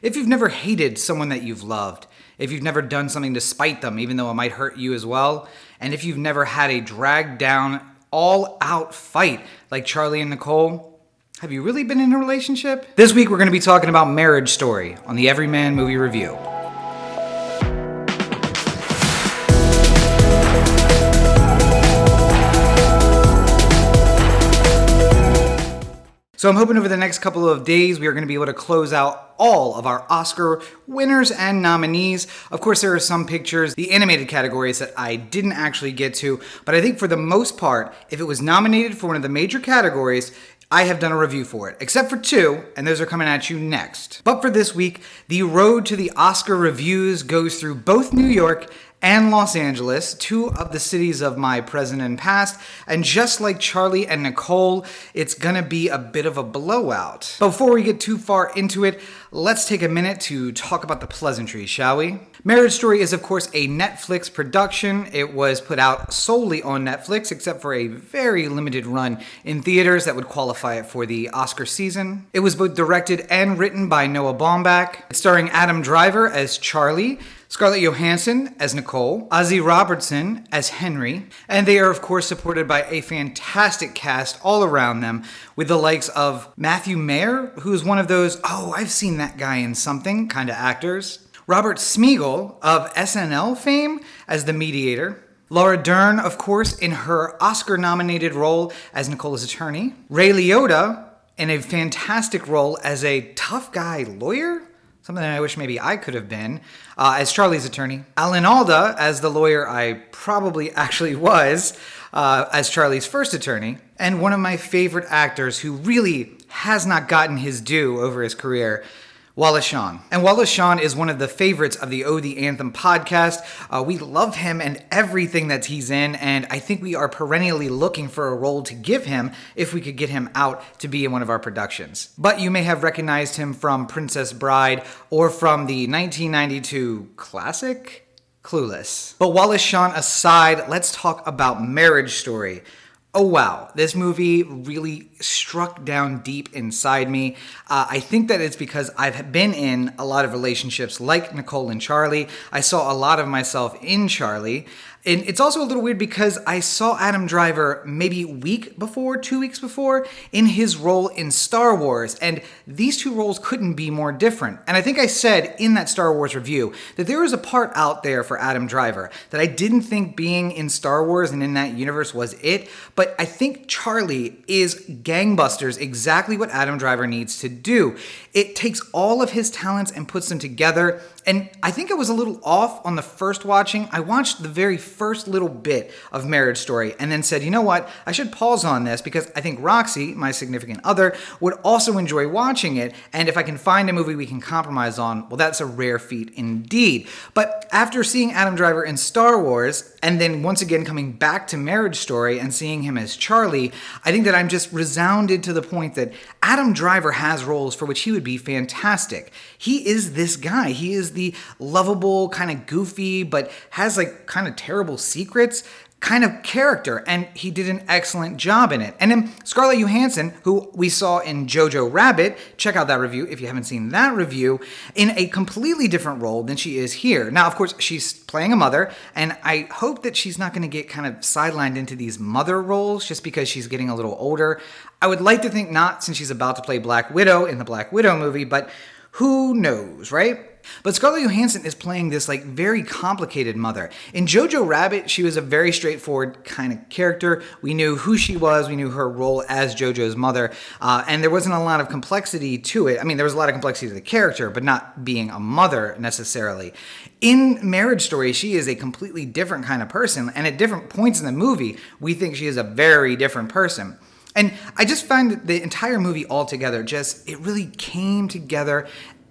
If you've never hated someone that you've loved, if you've never done something to spite them, even though it might hurt you as well, and if you've never had a dragged down, all-out fight like Charlie and Nicole, have you really been in a relationship? This week we're going to be talking about Marriage Story on the Everyman Movie Review. So I'm hoping over the next couple of days we are going to be able to close out all of our Oscar winners and nominees. Of course, there are some pictures, the animated categories, that I didn't actually get to, but I think for the most part, if it was nominated for one of the major categories, I have done a review for it, except for two, and those are coming at you next. But for this week, the road to the Oscar reviews goes through both New York and Los Angeles, two of the cities of my present and past, and just like Charlie and Nicole, it's gonna be a bit of a blowout. But before we get too far into it, let's take a minute to talk about the pleasantries, shall we? Marriage Story is, of course, a Netflix production. It was put out solely on Netflix, except for a very limited run in theaters that would qualify it for the Oscar season. It was both directed and written by Noah Baumbach. It's starring Adam Driver as Charlie, Scarlett Johansson as Nicole, Ozzy Robertson as Henry, and they are of course supported by a fantastic cast all around them with the likes of Matthew Mayer, who's one of those, oh, I've seen that guy in something kind of actors, Robert Smigel of SNL fame as the mediator, Laura Dern, of course, in her Oscar-nominated role as Nicole's attorney, Ray Liotta in a fantastic role as a tough guy lawyer, something that I wish maybe I could have been, as Charlie's attorney. Alan Alda as the lawyer I probably actually was, as Charlie's first attorney. And one of my favorite actors who really has not gotten his due over his career, Wallace Shawn. And Wallace Shawn is one of the favorites of the Oh the Anthem podcast. We love him and everything that he's in, and I think we are perennially looking for a role to give him if we could get him out to be in one of our productions. But you may have recognized him from Princess Bride or from the 1992 classic, Clueless. But Wallace Shawn aside, let's talk about Marriage Story. Oh wow, this movie really struck down deep inside me. I think that it's because I've been in a lot of relationships like Nicole and Charlie. I saw a lot of myself in Charlie. And it's also a little weird because I saw Adam Driver maybe a week before, 2 weeks before, in his role in Star Wars. And these two roles couldn't be more different. And I think I said in that Star Wars review that there was a part out there for Adam Driver that I didn't think being in Star Wars and in that universe was it. But I think Charlie is gangbusters, exactly what Adam Driver needs to do. It takes all of his talents and puts them together. And I think I was a little off on the first watching. I watched the very first little bit of Marriage Story and then said, you know what, I should pause on this because I think Roxy, my significant other, would also enjoy watching it. And if I can find a movie we can compromise on, well, that's a rare feat indeed. But after seeing Adam Driver in Star Wars, and then once again coming back to Marriage Story and seeing him as Charlie, I think that I'm just resounded to the point that Adam Driver has roles for which he would be fantastic. He is this guy. He is the lovable, kind of goofy, but has like kind of terrible secrets kind of character, and he did an excellent job in it. And then Scarlett Johansson, who we saw in Jojo Rabbit, check out that review if you haven't seen that review, in a completely different role than she is here. Now, of course, she's playing a mother, and I hope that she's not going to get kind of sidelined into these mother roles just because she's getting a little older. I would like to think not, since she's about to play Black Widow in the Black Widow movie, but who knows, right? But Scarlett Johansson is playing this like very complicated mother. In Jojo Rabbit, she was a very straightforward kind of character. We knew who she was. We knew her role as Jojo's mother. And there wasn't a lot of complexity to it. I mean, there was a lot of complexity to the character, but not being a mother necessarily. In Marriage Story, she is a completely different kind of person. And at different points in the movie, we think she is a very different person. And I just find that the entire movie altogether it really came together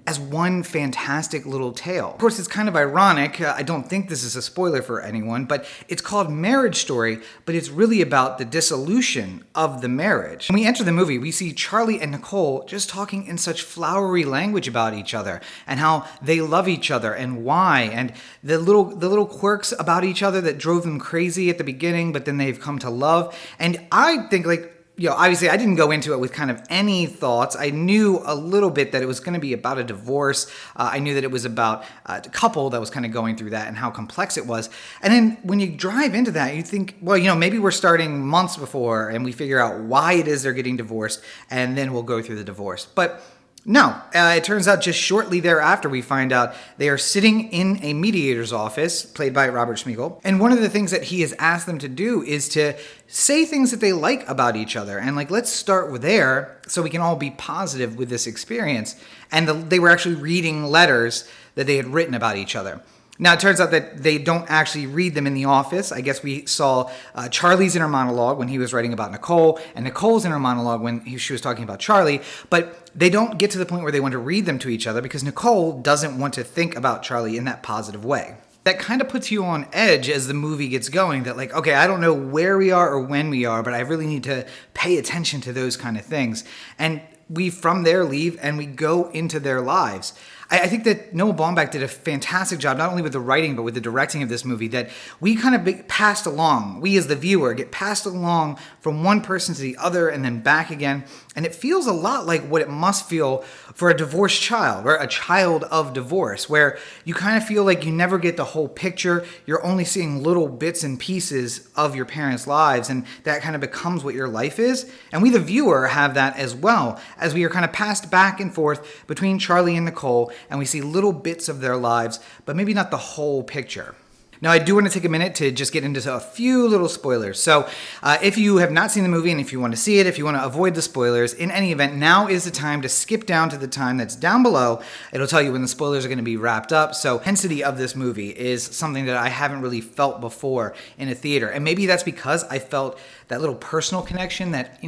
as one fantastic little tale. Of course, it's kind of ironic. I don't think this is a spoiler for anyone, but it's called Marriage Story, but it's really about the dissolution of the marriage. When we enter the movie, we see Charlie and Nicole just talking in such flowery language about each other and how they love each other and why, and the little quirks about each other that drove them crazy at the beginning, but then they've come to love. And I think, like, obviously I didn't go into it with kind of any thoughts. I knew a little bit that it was going to be about a divorce. I knew that it was about a couple that was kind of going through that and how complex it was. And then when you drive into that, you think, well, maybe we're starting months before and we figure out why it is they're getting divorced, and then we'll go through the divorce. But no, it turns out just shortly thereafter, we find out they are sitting in a mediator's office, played by Robert Smigel. And one of the things that he has asked them to do is to say things that they like about each other. And let's start with there so we can all be positive with this experience. And they were actually reading letters that they had written about each other. Now, it turns out that they don't actually read them in the office. I guess we saw Charlie's inner monologue when he was writing about Nicole, and Nicole's inner monologue when she was talking about Charlie. But they don't get to the point where they want to read them to each other because Nicole doesn't want to think about Charlie in that positive way. That kind of puts you on edge as the movie gets going, that okay, I don't know where we are or when we are, but I really need to pay attention to those kind of things. And we from there leave and we go into their lives. I think that Noah Baumbach did a fantastic job, not only with the writing, but with the directing of this movie, that we kind of get passed along, we as the viewer get passed along from one person to the other and then back again. And it feels a lot like what it must feel for a divorced child, or a child of divorce, where you kind of feel like you never get the whole picture. You're only seeing little bits and pieces of your parents' lives, and that kind of becomes what your life is. And we, the viewer, have that as well, as we are kind of passed back and forth between Charlie and Nicole, and we see little bits of their lives, but maybe not the whole picture. Now, I do want to take a minute to just get into a few little spoilers. So if you have not seen the movie and if you want to see it, if you want to avoid the spoilers, in any event, now is the time to skip down to the time that's down below. It'll tell you when the spoilers are going to be wrapped up. So the intensity of this movie is something that I haven't really felt before in a theater. And maybe that's because I felt that little personal connection that,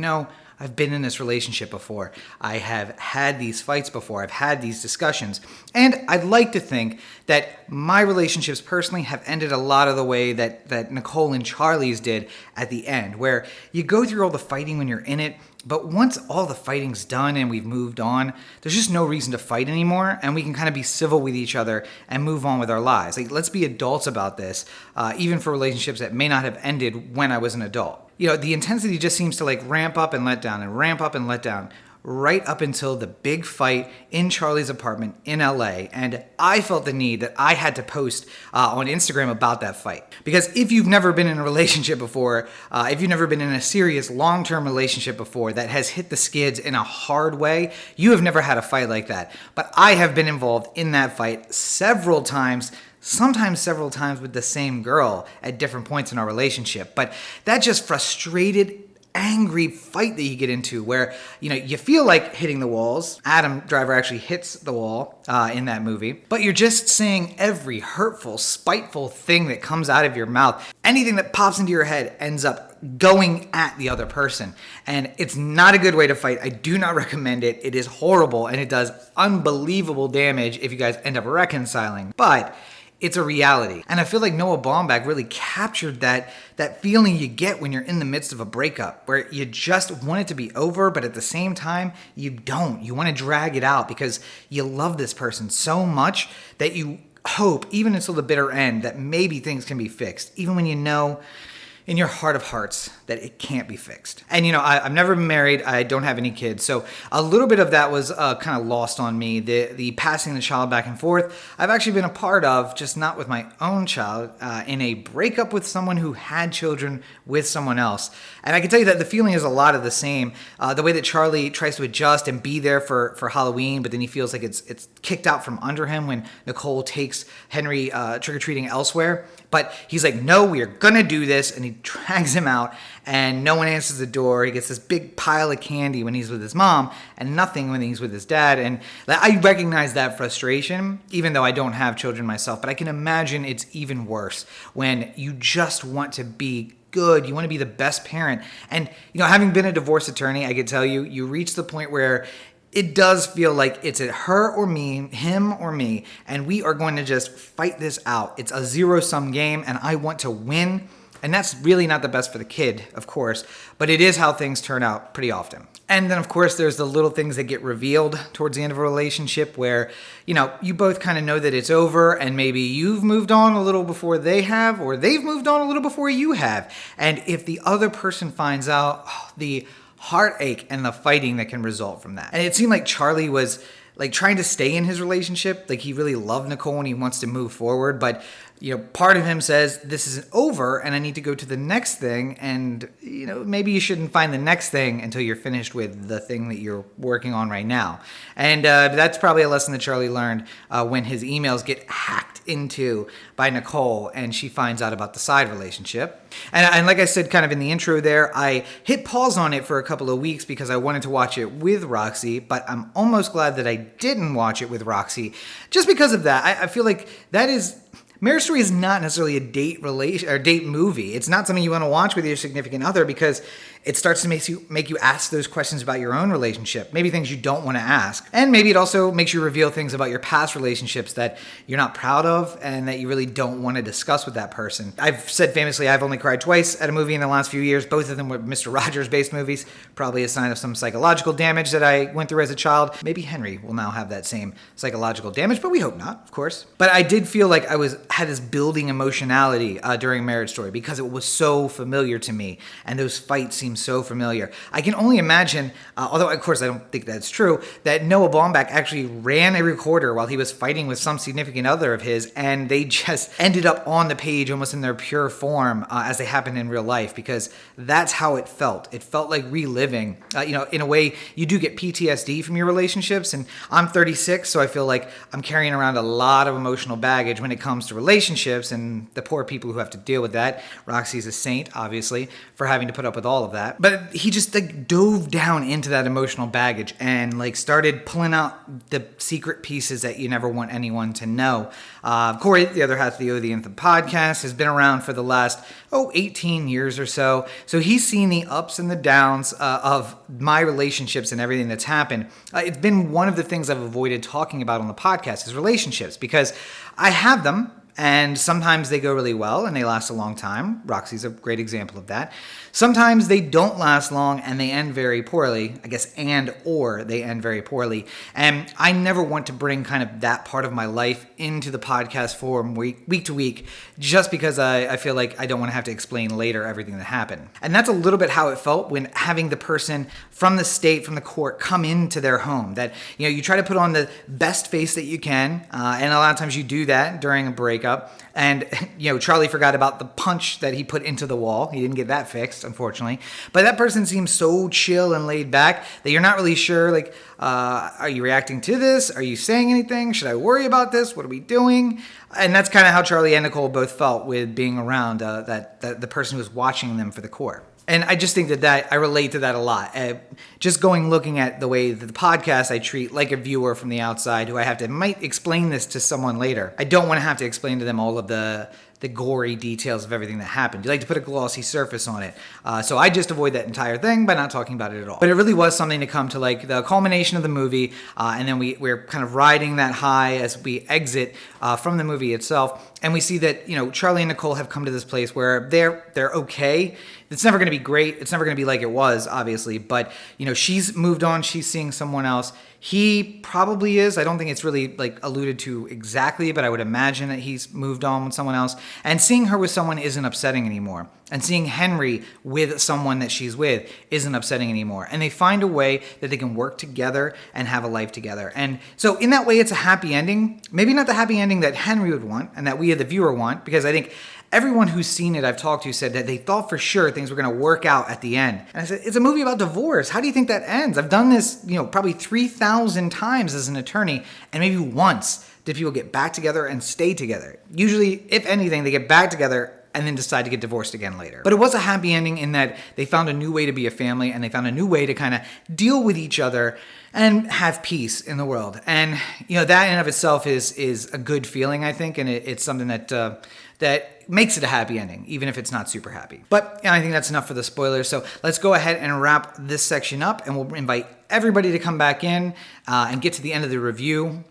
I've been in this relationship before. I have had these fights before. I've had these discussions. And I'd like to think that my relationships personally have ended a lot of the way that Nicole and Charlie's did at the end, where you go through all the fighting when you're in it, but once all the fighting's done and we've moved on, there's just no reason to fight anymore, and we can kind of be civil with each other and move on with our lives. Let's be adults about this, even for relationships that may not have ended when I was an adult. The intensity just seems to ramp up and let down and ramp up and let down right up until the big fight in Charlie's apartment in LA. And I felt the need that I had to post on Instagram about that fight. Because if you've never been in a relationship before, if you've never been in a serious long-term relationship before that has hit the skids in a hard way, you have never had a fight like that. But I have been involved in that fight several times, sometimes several times with the same girl at different points in our relationship. But that just frustrated, angry fight that you get into where, you feel like hitting the walls. Adam Driver actually hits the wall in that movie. But you're just saying every hurtful, spiteful thing that comes out of your mouth. Anything that pops into your head ends up going at the other person. And it's not a good way to fight. I do not recommend it. It is horrible, and it does unbelievable damage if you guys end up reconciling. But it's a reality. And I feel like Noah Baumbach really captured that feeling you get when you're in the midst of a breakup, where you just want it to be over, but at the same time, you don't. You want to drag it out because you love this person so much that you hope, even until the bitter end, that maybe things can be fixed, even when you know in your heart of hearts that it can't be fixed. And I've never been married. I don't have any kids. So a little bit of that was kind of lost on me. The passing the child back and forth, I've actually been a part of, just not with my own child, in a breakup with someone who had children with someone else. And I can tell you that the feeling is a lot of the same. The way that Charlie tries to adjust and be there for Halloween, but then he feels like it's kicked out from under him when Nicole takes Henry trick-or-treating elsewhere. But he's like, no, we are going to do this. And he drags him out, and no one answers the door. He gets this big pile of candy when he's with his mom and nothing when he's with his dad. And I recognize that frustration, even though I don't have children myself. But I can imagine it's even worse when you just want to be good. You want to be the best parent. And, having been a divorce attorney, I can tell you, you reach the point where it does feel like it's a her or me, him or me, and we are going to just fight this out. It's a zero-sum game, and I want to win. And that's really not the best for the kid, of course, but it is how things turn out pretty often. And then, of course, there's the little things that get revealed towards the end of a relationship where, you both kind of know that it's over, and maybe you've moved on a little before they have, or they've moved on a little before you have. And if the other person finds out, the heartache and the fighting that can result from that. And it seemed like Charlie was like trying to stay in his relationship. Like he really loved Nicole and he wants to move forward, but part of him says this isn't over and I need to go to the next thing. And maybe you shouldn't find the next thing until you're finished with the thing that you're working on right now. And that's probably a lesson that Charlie learned when his emails get hacked into by Nicole and she finds out about the side relationship. And like I said kind of in the intro there, I hit pause on it for a couple of weeks because I wanted to watch it with Roxy, but I'm almost glad that I didn't watch it with Roxy just because of that. I feel like that is... Marriage Story is not necessarily a date movie. It's not something you want to watch with your significant other because it starts to make you ask those questions about your own relationship, maybe things you don't want to ask. And maybe it also makes you reveal things about your past relationships that you're not proud of and that you really don't want to discuss with that person. I've said famously I've only cried twice at a movie in the last few years. Both of them were Mr. Rogers-based movies, probably a sign of some psychological damage that I went through as a child. Maybe Henry will now have that same psychological damage, but we hope not, of course. But I did feel like I had this building emotionality during Marriage Story because it was so familiar to me and those fights seemed so familiar. I can only imagine, although of course I don't think that's true, that Noah Baumbach actually ran a recorder while he was fighting with some significant other of his and they just ended up on the page almost in their pure form as they happened in real life because that's how it felt. It felt like reliving. In a way, you do get PTSD from your relationships and I'm 36, so I feel like I'm carrying around a lot of emotional baggage when it comes to relationships and the poor people who have to deal with that. Roxy's a saint, obviously, for having to put up with all of that. But he just dove down into that emotional baggage and started pulling out the secret pieces that you never want anyone to know. Corey, the other half of the Oh the Anthem podcast, has been around for the last 18 years or so. So he's seen the ups and the downs of my relationships and everything that's happened. It's been one of the things I've avoided talking about on the podcast is relationships because I have them. And sometimes they go really well and they last a long time. Roxy's a great example of that. Sometimes they don't last long and they end very poorly. I guess or they end very poorly. And I never want to bring kind of that part of my life into the podcast form week to week just because I feel like I don't want to have to explain later everything that happened. And that's a little bit how it felt when having the person from the state, from the court, come into their home. That, you try to put on the best face that you can. And a lot of times you do that during a breakup. And, Charlie forgot about the punch that he put into the wall. He didn't get that fixed, unfortunately. But that person seems so chill and laid back that you're not really sure, are you reacting to this? Are you saying anything? Should I worry about this? What are we doing? And that's kind of how Charlie and Nicole both felt with being around the person who was watching them for the court. And I just think that I relate to that a lot. Just looking at the way that the podcast I treat like a viewer from the outside who might explain this to someone later. I don't want to have to explain to them all of the gory details of everything that happened. You like to put a glossy surface on it. So I just avoid that entire thing by not talking about it at all. But it really was something to come to the culmination of the movie. And then we're kind of riding that high as we exit from the movie itself. And we see that, Charlie and Nicole have come to this place where they're okay. It's never going to be great. It's never going to be like it was, obviously. But, she's moved on. She's seeing someone else. He probably is. I don't think it's really alluded to exactly, but I would imagine that he's moved on with someone else. And seeing her with someone isn't upsetting anymore. And seeing Henry with someone that she's with isn't upsetting anymore. And they find a way that they can work together and have a life together. And so in that way, it's a happy ending. Maybe not the happy ending that Henry would want and that we, the viewer, want, because I think everyone who's seen it I've talked to said that they thought for sure things were going to work out at the end. And I said, it's a movie about divorce. How do you think that ends? I've done this, probably 3,000 times as an attorney, and maybe once did people get back together and stay together. Usually, if anything, they get back together and then decide to get divorced again later. But it was a happy ending in that they found a new way to be a family and they found a new way to kind of deal with each other and have peace in the world. And, that in and of itself is a good feeling, I think, and it's something that makes it a happy ending, even if it's not super happy. But I think that's enough for the spoilers. So let's go ahead and wrap this section up, and we'll invite everybody to come back in and get to the end of the review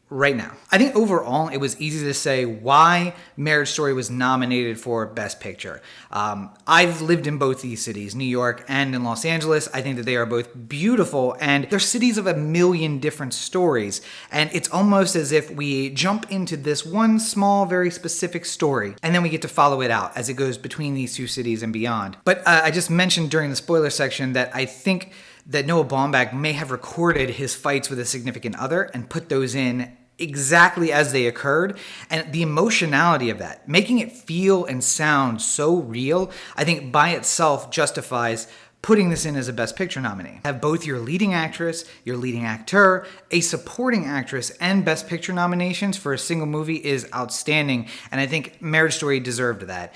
right now. I think overall it was easy to say why Marriage Story was nominated for Best Picture. I've lived in both these cities, New York and in Los Angeles. I think that they are both beautiful, and they're cities of a million different stories. And it's almost as if we jump into this one small, very specific story, and then we get to follow it out as it goes between these two cities and beyond. But I just mentioned during the spoiler section that I think that Noah Baumbach may have recorded his fights with a significant other and put those in exactly as they occurred, and the emotionality of that, making it feel and sound so real, I think by itself justifies putting this in as a Best Picture nominee. Have both your leading actress, your leading actor, a supporting actress, and Best Picture nominations for a single movie is outstanding, and I think Marriage Story deserved that.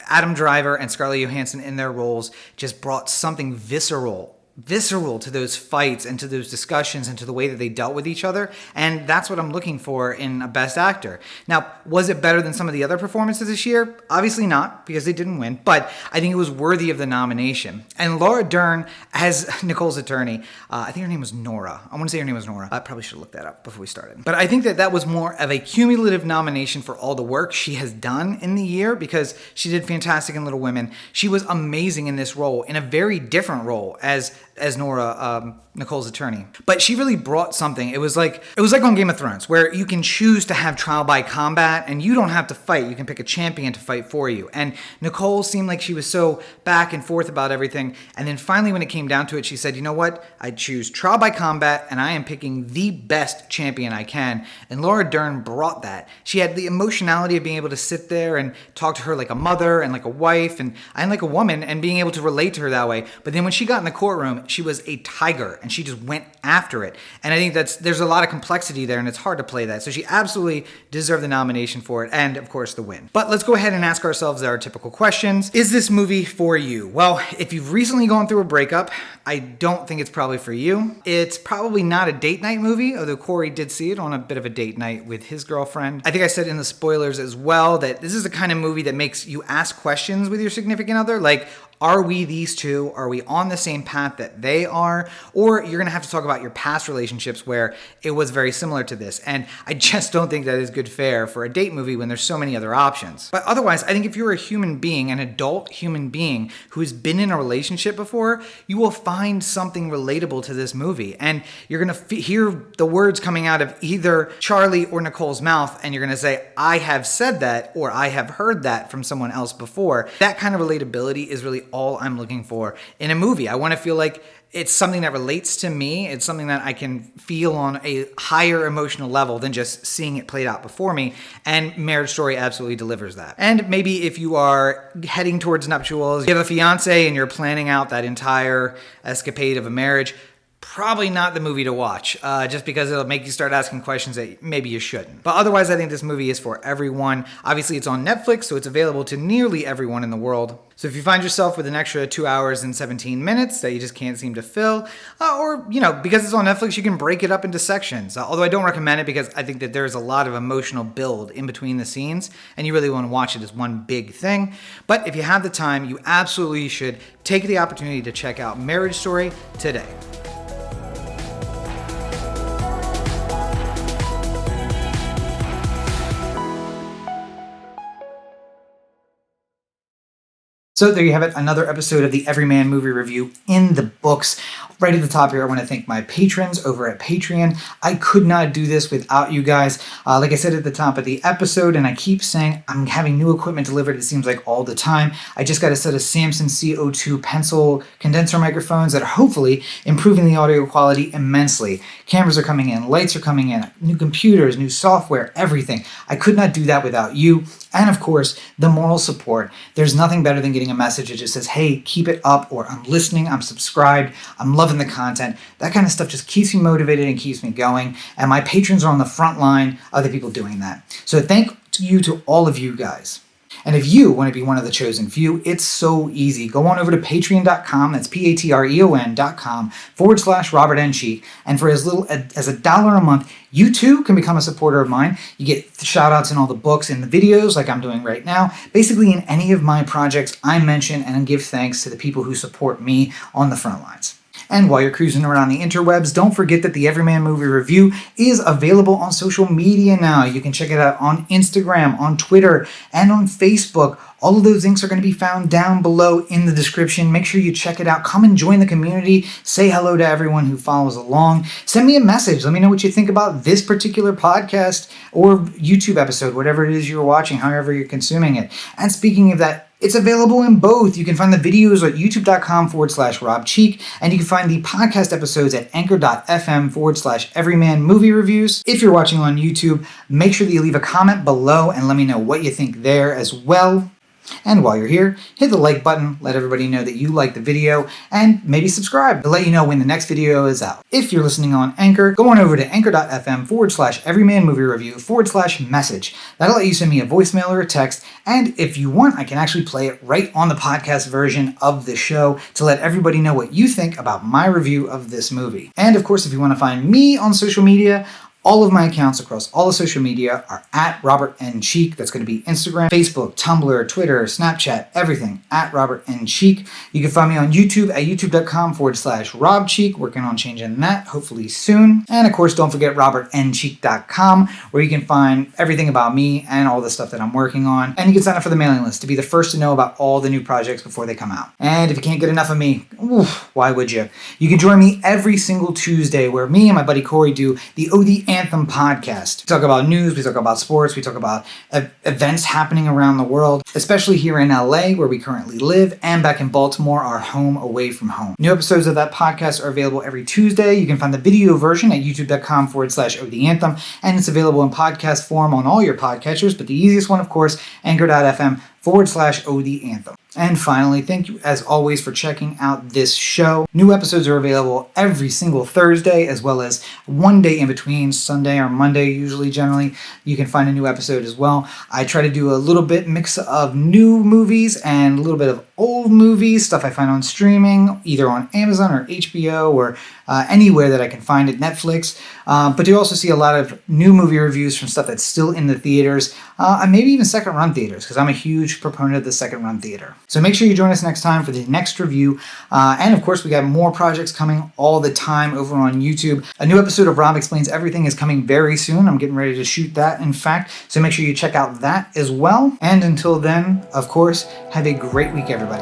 Adam Driver and Scarlett Johansson in their roles just brought something visceral to those fights and to those discussions and to the way that they dealt with each other, and that's what I'm looking for in a Best Actor. Now, was it better than some of the other performances this year? Obviously not, because they didn't win, but I think it was worthy of the nomination. And Laura Dern as Nicole's attorney, I think her name was Nora. I want to say her name was Nora. I probably should have looked that up before we started. But I think that that was more of a cumulative nomination for all the work she has done in the year, because she did fantastic in Little Women. She was amazing in this role, in a very different role as Nora, Nicole's attorney. But she really brought something. It was like on Game of Thrones, where you can choose to have trial by combat and you don't have to fight. You can pick a champion to fight for you. And Nicole seemed like she was so back and forth about everything. And then finally, when it came down to it, she said, you know what? I choose trial by combat and I am picking the best champion I can. And Laura Dern brought that. She had the emotionality of being able to sit there and talk to her like a mother and like a wife and like a woman, and being able to relate to her that way. But then when she got in the courtroom, she was a tiger and she just went after it. And I think there's a lot of complexity there, and it's hard to play that. So she absolutely deserved the nomination for it, and of course the win. But let's go ahead and ask ourselves our typical questions. Is this movie for you? Well, if you've recently gone through a breakup, I don't think it's probably for you. It's probably not a date night movie, although Corey did see it on a bit of a date night with his girlfriend. I think I said in the spoilers as well that this is the kind of movie that makes you ask questions with your significant other, like, are we these two? Are we on the same path that they are? Or you're going to have to talk about your past relationships where it was very similar to this. And I just don't think that is good fare for a date movie when there's so many other options. But otherwise, I think if you're a human being, an adult human being who's been in a relationship before, you will find something relatable to this movie. And you're going to hear the words coming out of either Charlie or Nicole's mouth, and you're going to say, I have said that, or I have heard that from someone else before. That kind of relatability is really all I'm looking for in a movie. I want to feel like it's something that relates to me. It's something that I can feel on a higher emotional level than just seeing it played out before me. And Marriage Story absolutely delivers that. And maybe if you are heading towards nuptials, you have a fiance and you're planning out that entire escapade of a marriage, probably not the movie to watch, just because it'll make you start asking questions that maybe you shouldn't. But otherwise, I think this movie is for everyone. Obviously, it's on Netflix, so it's available to nearly everyone in the world. So if you find yourself with an extra 2 hours and 17 minutes that you just can't seem to fill, or, because it's on Netflix, you can break it up into sections. Although I don't recommend it, because I think that there's a lot of emotional build in between the scenes, and you really want to watch it as one big thing. But if you have the time, you absolutely should take the opportunity to check out Marriage Story today. So there you have it, another episode of the Everyman Movie Review in the books. Right at the top here, I want to thank my patrons over at Patreon. I could not do this without you guys. Like I said at the top of the episode, and I keep saying, I'm having new equipment delivered, it seems like all the time. I just got a set of Samson CO2 pencil condenser microphones that are hopefully improving the audio quality immensely. Cameras are coming in, lights are coming in, new computers, new software, everything. I could not do that without you. And of course, the moral support. There's nothing better than getting a message that just says, hey, keep it up, or I'm listening, I'm subscribed, I'm loving the content. That kind of stuff just keeps me motivated and keeps me going. And my patrons are on the front line of the people doing that. So thank you to all of you guys. And if you want to be one of the chosen few, it's so easy. Go on over to patreon.com, that's patreon.com/Robert N. Cheek. And for as little as $1 a month, you too can become a supporter of mine. You get shout outs in all the books and the videos like I'm doing right now. Basically in any of my projects I mention and give thanks to the people who support me on the front lines. And while you're cruising around the interwebs, don't forget that the Everyman Movie Review is available on social media now. You can check it out on Instagram, on Twitter, and on Facebook. All of those links are going to be found down below in the description. Make sure you check it out. Come and join the community. Say hello to everyone who follows along. Send me a message. Let me know what you think about this particular podcast or YouTube episode, whatever it is you're watching, however you're consuming it. And speaking of that, it's available in both. You can find the videos at youtube.com/Rob Cheek, and you can find the podcast episodes at anchor.fm/Everyman Movie Reviews. If you're watching on YouTube, make sure that you leave a comment below and let me know what you think there as well. And while you're here, hit the like button, let everybody know that you like the video, and maybe subscribe to let you know when the next video is out. If you're listening on Anchor, go on over to anchor.fm/Everyman Movie Review/message. That'll let you send me a voicemail or a text, and if you want, I can actually play it right on the podcast version of the show to let everybody know what you think about my review of this movie. And of course, if you want to find me on social media, all of my accounts across all the social media are at Robert N. Cheek. That's going to be Instagram, Facebook, Tumblr, Twitter, Snapchat, everything at Robert N. Cheek. You can find me on YouTube at youtube.com/Rob Cheek. Working on changing that hopefully soon. And of course, don't forget robertncheek.com, where you can find everything about me and all the stuff that I'm working on. And you can sign up for the mailing list to be the first to know about all the new projects before they come out. And if you can't get enough of me, why would you? You can join me every single Tuesday, where me and my buddy Corey do the OD Anthem podcast. We talk about news, we talk about sports, we talk about events happening around the world, especially here in LA where we currently live, and back in Baltimore, our home away from home. New episodes of that podcast are available every Tuesday. You can find the video version at youtube.com/OD Anthem, and it's available in podcast form on all your podcatchers, but the easiest one, of course, anchor.fm/OD Anthem. And finally, thank you as always for checking out this show. New episodes are available every single Thursday, as well as one day in between, Sunday or Monday usually, generally. You can find a new episode as well. I try to do a little bit mix of new movies and a little bit of old movies, stuff I find on streaming, either on Amazon or HBO or anywhere that I can find it, Netflix. But you also see a lot of new movie reviews from stuff that's still in the theaters, and maybe even second-run theaters, because I'm a huge proponent of the second-run theater. So make sure you join us next time for the next review. And of course, we got more projects coming all the time over on YouTube. A new episode of Rob Explains Everything is coming very soon. I'm getting ready to shoot that, in fact. So make sure you check out that as well. And until then, of course, have a great week, everybody.